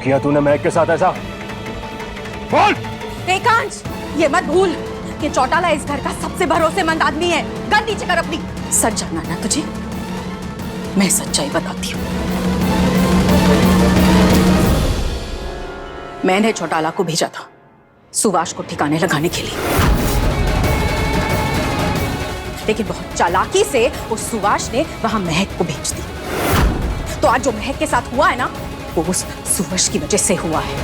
किया तूने महक के साथ ऐसा? बोल। एकांश, ये मत भूल कि चौटाला इस घर का सबसे भरोसेमंद आदमी है। गन नीचे कर अपनी। सच जानना ना तुझे, मैं सच्चाई बताती हूँ। मैंने चौटाला को भेजा था सुभाष को ठिकाने लगाने के लिए, लेकिन बहुत चालाकी से उस सुभाष ने वहां महक को भेज दी। तो आज जो महक के साथ हुआ है ना, वो उस सुभाष की वजह से हुआ है।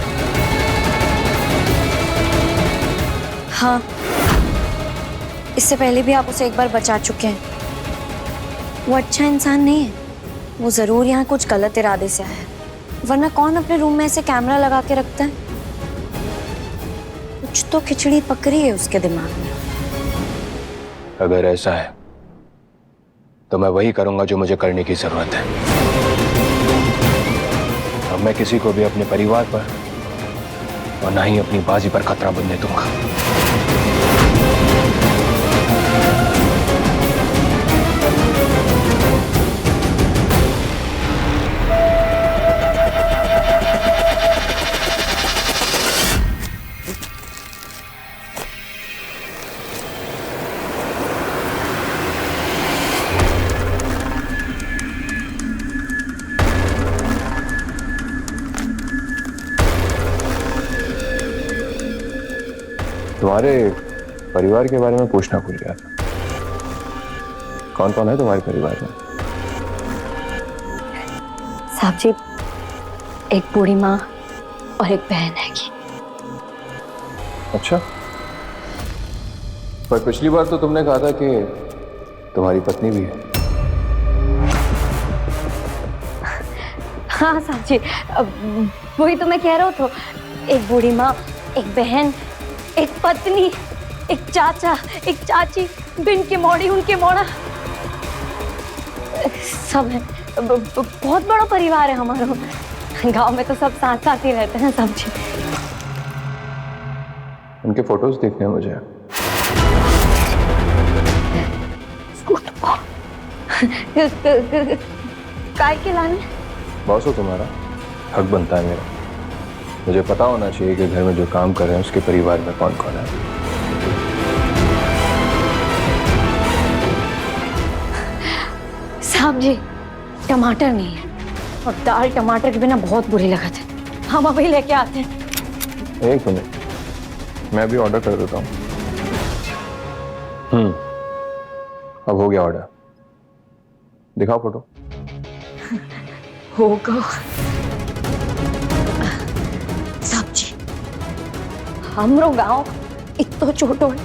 हाँ, इससे पहले भी आप उसे एक बार बचा चुके हैं। वो अच्छा इंसान नहीं है, वो जरूर यहाँ कुछ गलत इरादे से आया है, वरना कौन अपने रूम में ऐसे कैमरा लगा के रखता है? कुछ तो खिचड़ी पकड़ी है उसके दिमाग में। अगर ऐसा है तो मैं वही करूंगा जो मुझे करने की जरूरत है। अब मैं किसी को भी अपने परिवार पर और ना ही अपनी बाजी पर खतरा बनने दूंगा। तुम्हारे परिवार के बारे में पूछना भूल गया था। कौन कौन है तुम्हारे परिवार में? साहब जी, एक बूढ़ी माँ और एक बहन हैगी। अच्छा, पर पिछली बार तो तुमने कहा था कि तुम्हारी पत्नी भी है। हाँ साहब जी, वही तो मैं कह रहा हूँ। तो एक बूढ़ी माँ, एक बहन, एक पत्नी, एक चाचा, एक चाची, बिन के मोड़ी उनके मोड़ा, सब है। बहुत बड़ा परिवार है हमारा। गांव में तो सब साथ साथ ही रहते हैं सब जी। उनके फोटोज देखने हैं मुझे। काय के लाने? बॉस हो तुम्हारा, हक बनता है मेरा। मुझे पता होना चाहिए कि घर में जो काम कर रहे हैं उसके परिवार में कौन कौन है। साहब जी, टमाटर नहीं है और दाल टमाटर के बिना बहुत बुरी लगत है। हम अभी लेके आते हैं। एक मिनट, मैं अभी ऑर्डर कर देता हूँ। अब हो गया ऑर्डर। दिखाओ फोटो। होगा साहब जी, हमरो गांव इतो छोटो है,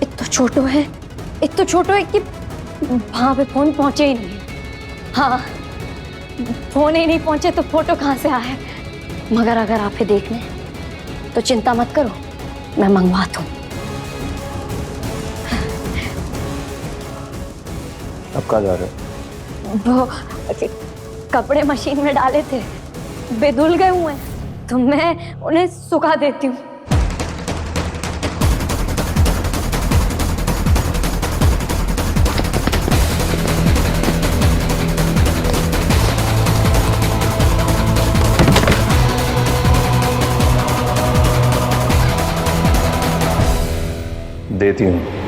इतो छोटो है, इतो छोटो है कि वहां पे फोन पहुंचे ही नहीं। हाँ, फोन ही नहीं पहुंचे तो फोटो कहाँ से आए? मगर अगर आप देखने तो चिंता मत करो, मैं मंगवाता हूँ। अब कहाँ जा रहे हो? वो कपड़े मशीन में डाले थे, बेधुल गए हुए हैं, तो मैं उन्हें सुखा देती हूँ। देती हूँ।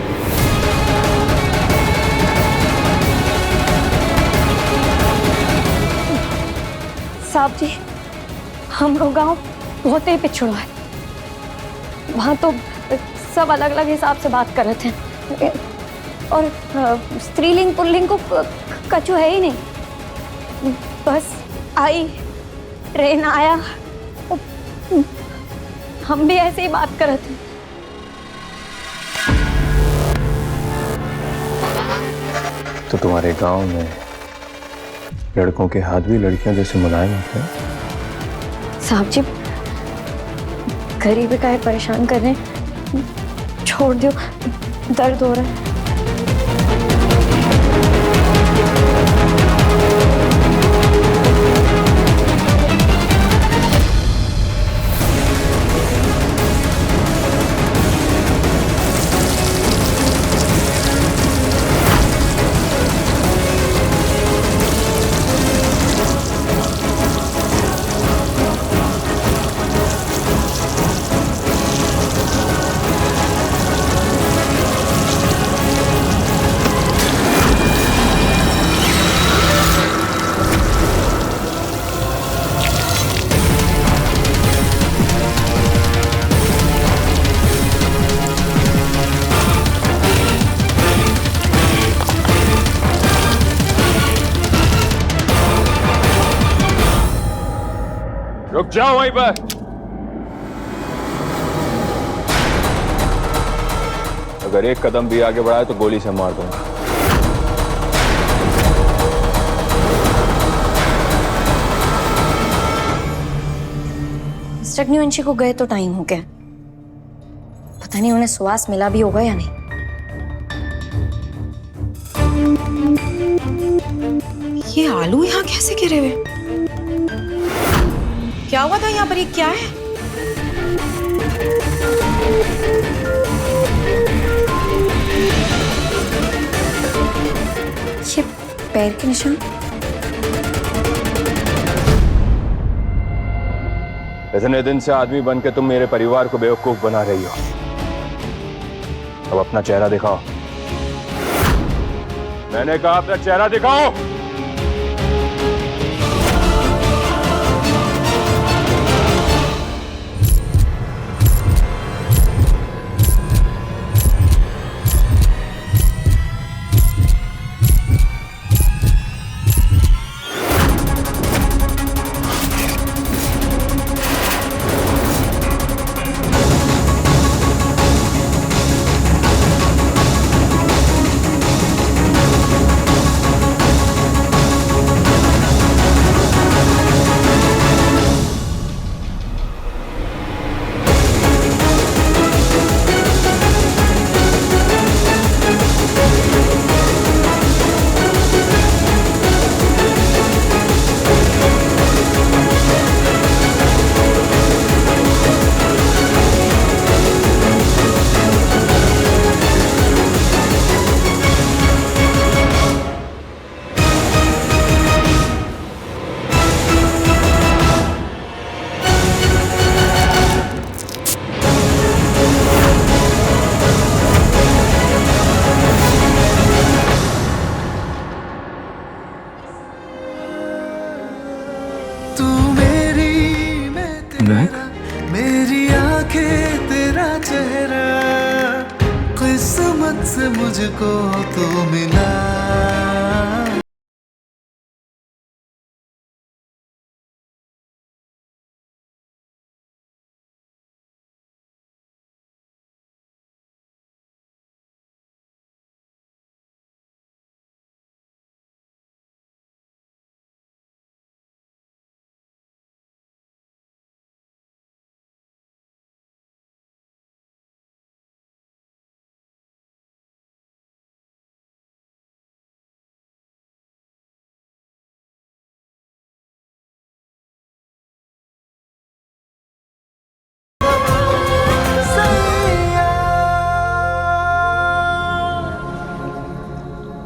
साहब जी, हम लोग गाँव बहुत ही पिछड़ा है। वहाँ तो सब अलग अलग हिसाब से बात कर रहे थे और स्त्रीलिंग पुल्लिंग को कछु है ही नहीं। बस आई, ट्रेन आया, हम भी ऐसे ही बात कर रहे थे। तो तुम्हारे गांव में लड़कों के हाथ भी लड़कियों जैसे मुलायम होते हैं? साहब जी, गरीब काहे परेशान कर रहे हैं? छोड़ दो, दर्द हो रहा है। जाओ वहीं पर। अगर एक कदम भी आगे बढ़ाए तो गोली से मार दूंगा। मिस्टर अग्निवंशी को गए तो टाइम हो गया, पता नहीं उन्हें सुवास मिला भी होगा या नहीं। ये आलू यहाँ कैसे गिरे हुए? क्या हुआ था यहाँ पर? ये क्या है? ये पैर के निशान। इतने दिन से आदमी बन के तुम मेरे परिवार को बेवकूफ बना रही हो। अब अपना चेहरा दिखाओ। मैंने कहा अपना चेहरा दिखाओ। मेरी आंखें तेरा चेहरा, किस्मत से मुझको तो मिला।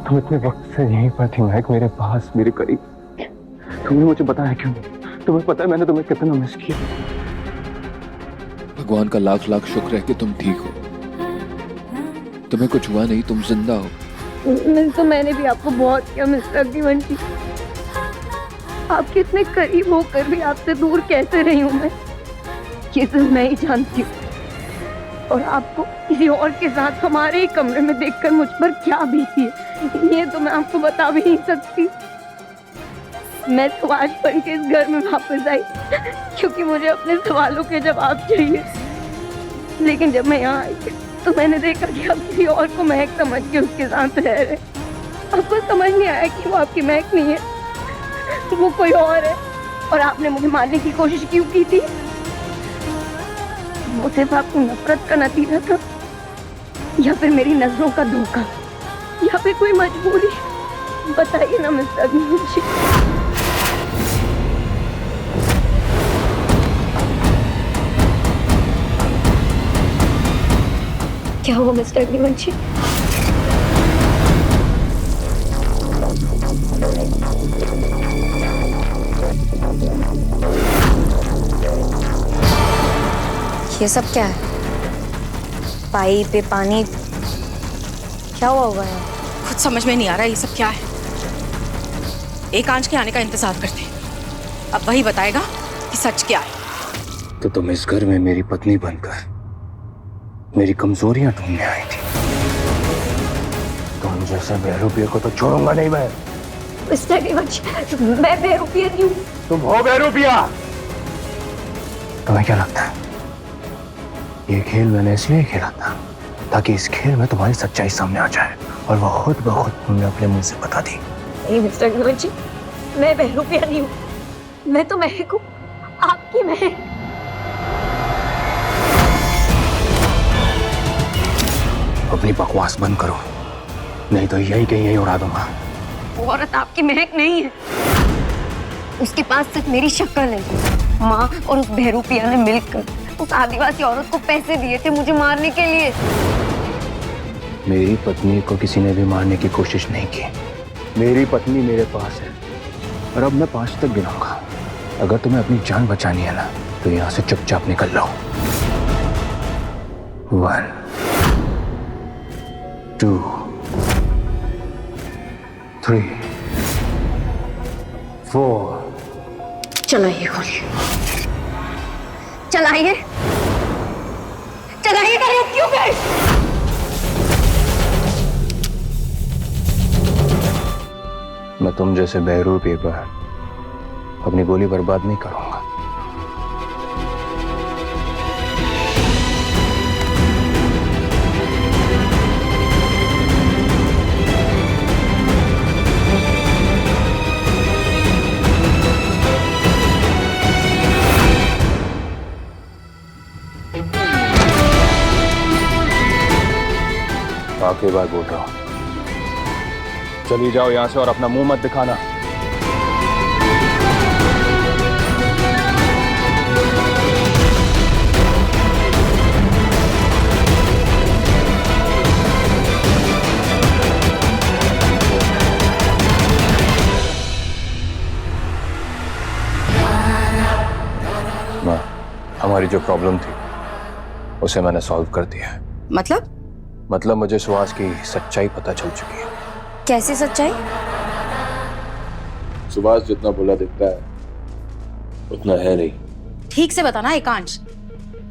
तुम इतने वक्त से यहीं पर थी महक, मेरे पास, मेरे करीब। तुमने मुझे बताया क्यों? तुम्हें पता है मैंने तुम्हें कितना मिस किया। भगवान का लाख लाख शुक्र है कि तुम ठीक हो, तुम्हें कुछ हुआ नहीं, तुम जिंदा हो। मिस तो मैंने भी आपको बहुत किया मिस्टर अग्निवंशी। आपके इतने करीब होकर भी आपसे दूर कैसे रही हूँ मैं, ये सिर्फ मैं ही जानती हूँ। और आपको किसी और के साथ हमारे ही कमरे में देखकर मुझ पर क्या बीती है, ये तो मैं आपको बता भी नहीं सकती। मैं सवाल बन के इस घर में वापस आई क्योंकि मुझे अपने सवालों के जवाब चाहिए। लेकिन जब मैं यहाँ आई तो मैंने देखा कि आप किसी और को महक समझ के उसके साथ रह रहे। आपको समझ नहीं आया कि वो आपकी महक नहीं है, वो कोई और है। और आपने मुझे मारने की कोशिश क्यों की थी? वो सिर्फ आपकी नफरत का नतीजा था, या फिर मेरी नजरों का धोखा, या फिर कोई मजबूरी? बताइए ना मिस्टर अग्निवंशी। क्या हुआ मिस्टर अग्निवंशी? ये सब क्या है? पाइप पे पानी, क्या हुआ है? कुछ समझ में नहीं आ रहा ये सब क्या है। एक आंच के आने का इंतजार करते हैं, अब वही बताएगा कि सच क्या है। तो तुम इस घर में मेरी पत्नी बनकर मेरी कमजोरियां ढूंढने आई थी। तुम जैसे बेरूपिये को तो छोड़ूंगा नहीं मैं। मिस्टर अग्निवंशी, मैं बेरूपिया नहीं हूँ। तुम हो बेरूपिया। तुम्हें क्या लगता है ये खेल मैंने इसलिए खेला था ताकि इस खेल में तुम्हारी सच्चाई सामने आ जाए और वो खुद ब खुद तुमने अपने मुंह से बता दी। नहीं मिस्टर नीरज जी, मैं बहरूपिया नहीं हूँ, मैं तो महक हूँ, आपकी महक। अपनी बकवास बंद करो, नहीं तो यही कहीं यही उड़ा दूंगा। वो औरत आपकी महक नहीं है, उसके पास सिर्फ मेरी शक्ल है। माँ और उस बहरूपिया ने मिलकर उस आदिवासी औरत को पैसे दिए थे मुझे मारने के लिए। मेरी पत्नी को किसी ने भी मारने की कोशिश नहीं की। मेरी पत्नी मेरे पास है और अब मैं 5 तक गिनाऊंगा। अगर तुम्हें अपनी जान बचानी है ना तो यहाँ से चुपचाप निकल लो। 1 2 3 4। चलाइए गोली, चलाइए, चलाइए, क्यों गए? मैं तुम जैसे बहरूपी पर अपनी गोली बर्बाद नहीं करूंगा। आखिरी बार बोल रहा हूं, चली जाओ यहां से और अपना मुंह मत दिखाना। माँ, हमारी जो प्रॉब्लम थी उसे मैंने सॉल्व कर दिया। मतलब मुझे सुहास की सच्चाई पता चल चुकी है। कैसी सच्चाई? सुभाष जितना भोला दिखता है उतना है नहीं। ठीक से बताना एकांश,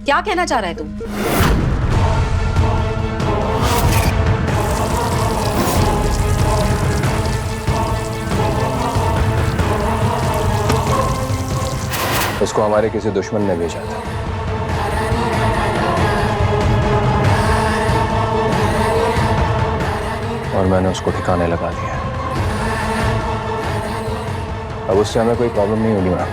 क्या कहना चाह रहा है तू? उसको हमारे किसी दुश्मन ने भेजा था। और मैंने उसको ठिकाने लगा दिया। अब उससे हमें कोई प्रॉब्लम नहीं होगी मैम।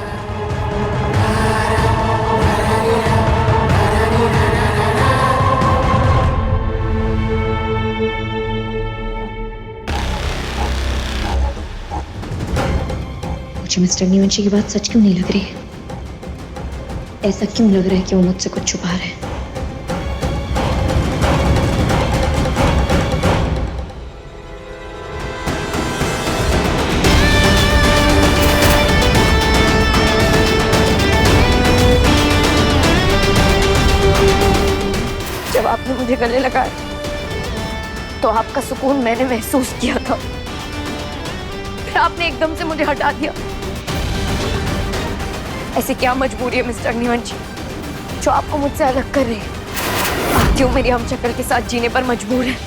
मुझे मिस्टर न्यूंची की बात सच क्यों नहीं लग रही है? ऐसा क्यों लग रहा है कि वो मुझसे कुछ छुपा रहे हैं? जब आपने मुझे गले लगाया तो आपका सुकून मैंने महसूस किया था, फिर आपने एकदम से मुझे हटा दिया। ऐसी क्या मजबूरी है मिस्टर न्यूंची जो आपको मुझसे अलग कर रही है? आप क्यों मेरी हमशक्ल के साथ जीने पर मजबूर हैं?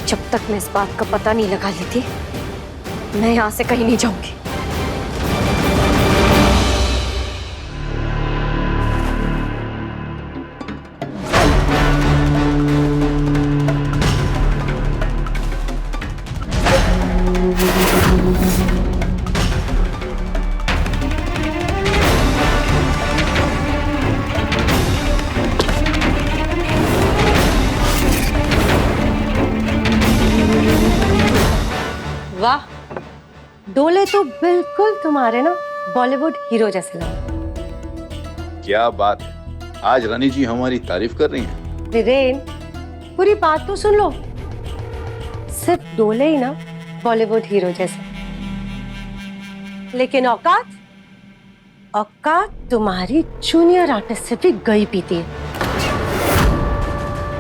जब तक मैं इस बात का पता नहीं लगा लेती मैं यहाँ से कहीं नहीं जाऊंगी। वाह, डोले तो बिल्कुल तुम्हारे ना बॉलीवुड हीरो जैसे लगे। क्या बात है, आज रानी जी हमारी तारीफ कर रही हैं। वीरेन, पूरी बात तो सुन लो। सिर्फ डोले ही ना बॉलीवुड हीरो जैसे, लेकिन औकात तुम्हारी जूनियर आर्टिस्ट से भी गई पीती है।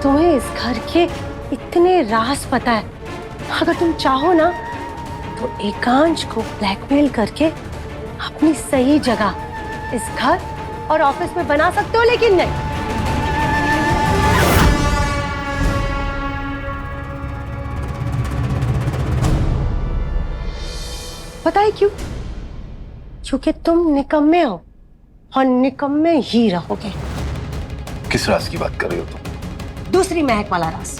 तुम्हें इस घर के इतने राज पता है, अगर तुम चाहो ना तो एकांश को ब्लैकमेल करके अपनी सही जगह इस घर और ऑफिस में बना सकते हो, लेकिन नहीं। पता है क्यों? क्योंकि तुम निकम्मे हो, और निकम्मे ही रहोगे। किस राज की बात कर रही हो तुम? दूसरी महक वाला राज।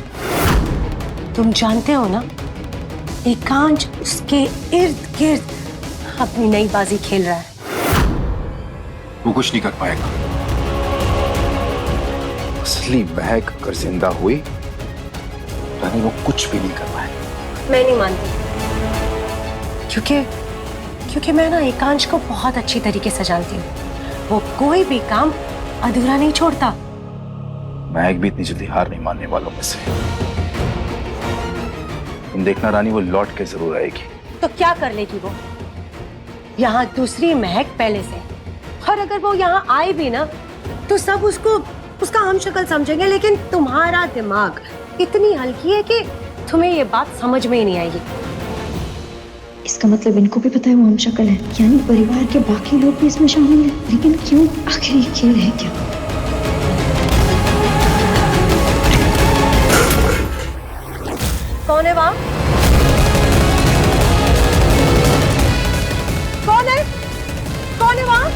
तुम जानते हो ना, एकांश उसके इर्द गिर्द अपनी नई बाजी खेल रहा है। वो कुछ नहीं कर पाएगा। असली महक अगर जिंदा हुई रानी वो कुछ भी नहीं कर पाएगा। मैं नहीं मानती, क्योंकि मैं ना एकांश को बहुत अच्छी तरीके से जानती हूँ। वो कोई भी काम अधूरा नहीं छोड़ता। महक भी इतनी जल्दी हार नहीं मानने वालों में से। तुम देखना रानी, वो लौट के जरूर आएगी। तो क्या कर लेगी वो? यहाँ दूसरी महक पहले से, और अगर वो यहाँ आए भी ना तो सब उसका हम शक्ल समझेंगे, लेकिन तुम्हारा दिमाग इतनी हल्की है कि तुम्हें ये बात समझ में ही नहीं आएगी। इसका मतलब इनको भी पता है वो हम शक्ल है, यानी परिवार के बाकी लोग भी इसमें शामिल हैं। लेकिन क्यों? आखिर ये खेल है क्या? कौन है वहां? कौन है? कौन है वहां?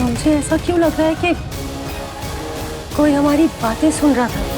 मुझे ऐसा क्यों लग रहा है कि कोई हमारी बातें सुन रहा था।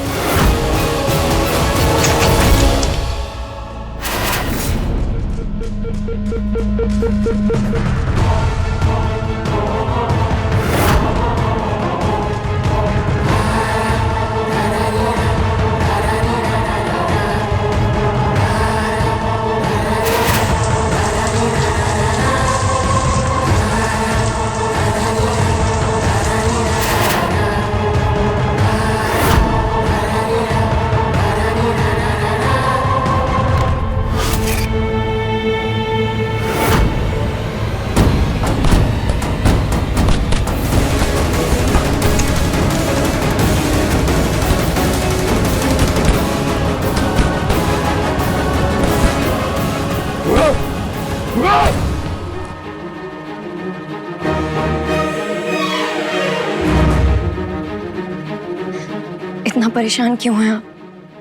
इतना परेशान क्यों हैं आप?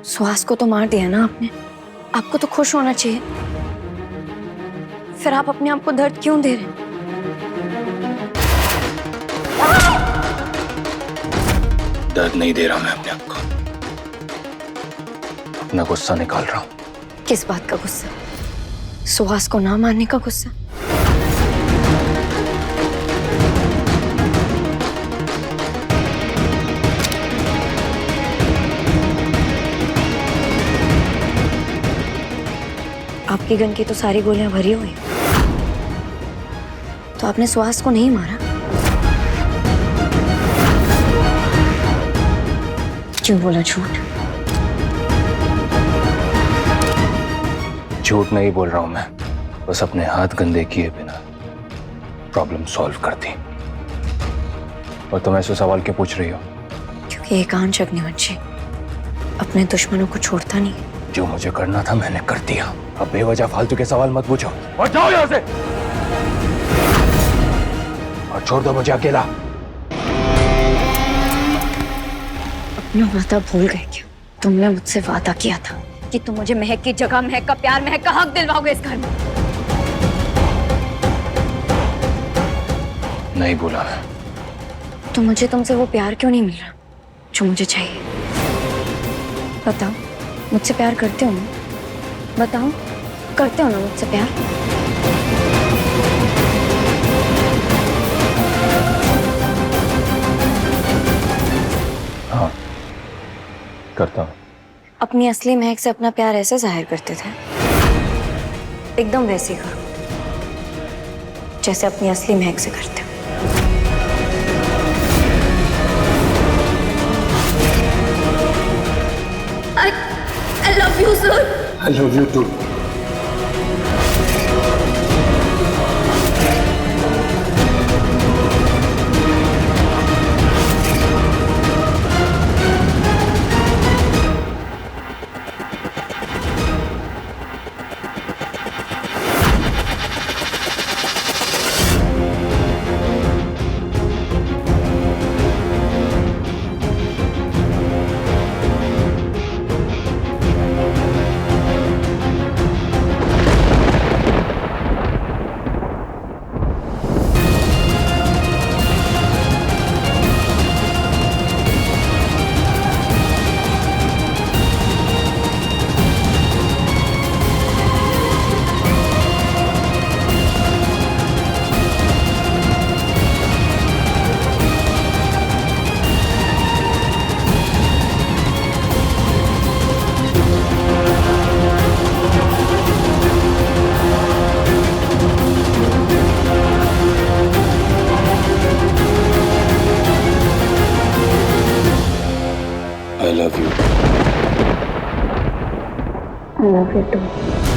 सुहास को तो मार दिया ना आपने, आपको तो खुश होना चाहिए। फिर आप अपने आप को दर्द क्यों दे रहे हैं? दर्द नहीं दे रहा मैं अपने आप को, अपना गुस्सा निकाल रहा हूं। किस बात का गुस्सा? सुहास को ना मारने का गुस्सा? आपकी गन की तो सारी गोलियां भरी हुई हैं। तो आपने सुहास को नहीं मारा? क्यों बोला झूठ? झूठ नहीं बोल रहा हूं मैं, बस अपने हाथ गंदे किए बिना प्रॉब्लम सॉल्व कर दी। और तुम ऐसे सवाल क्यों पूछ रही हो? क्योंकि एकांश अग्निवंशी अपने दुश्मनों को छोड़ता नहीं है। जो मुझे करना था मैंने कर दिया। अब बेवजह फालतू के सवाल मत पूछो और जाओ यहां से, और छोड़ दो मुझे अकेला। अपना वादा भूल गए क्या? तुमने मुझसे वादा किया था कि तुम मुझे महक की जगह, महक का प्यार, महक का हक दिलवाओगे इस घर में। नहीं बोला मैं। तो मुझे तुमसे वो प्यार क्यों नहीं मिल रहा जो मुझे चाहिए? बताओ, मुझसे प्यार करते हो ना? बताओ, करते हो ना मुझसे प्यार? हाँ करता हूँ। अपनी असली महक से अपना प्यार ऐसे जाहिर करते थे? एकदम वैसे ही करो जैसे अपनी असली महक से करते हो। I love you, sir. I love you too. I love you. I love you too.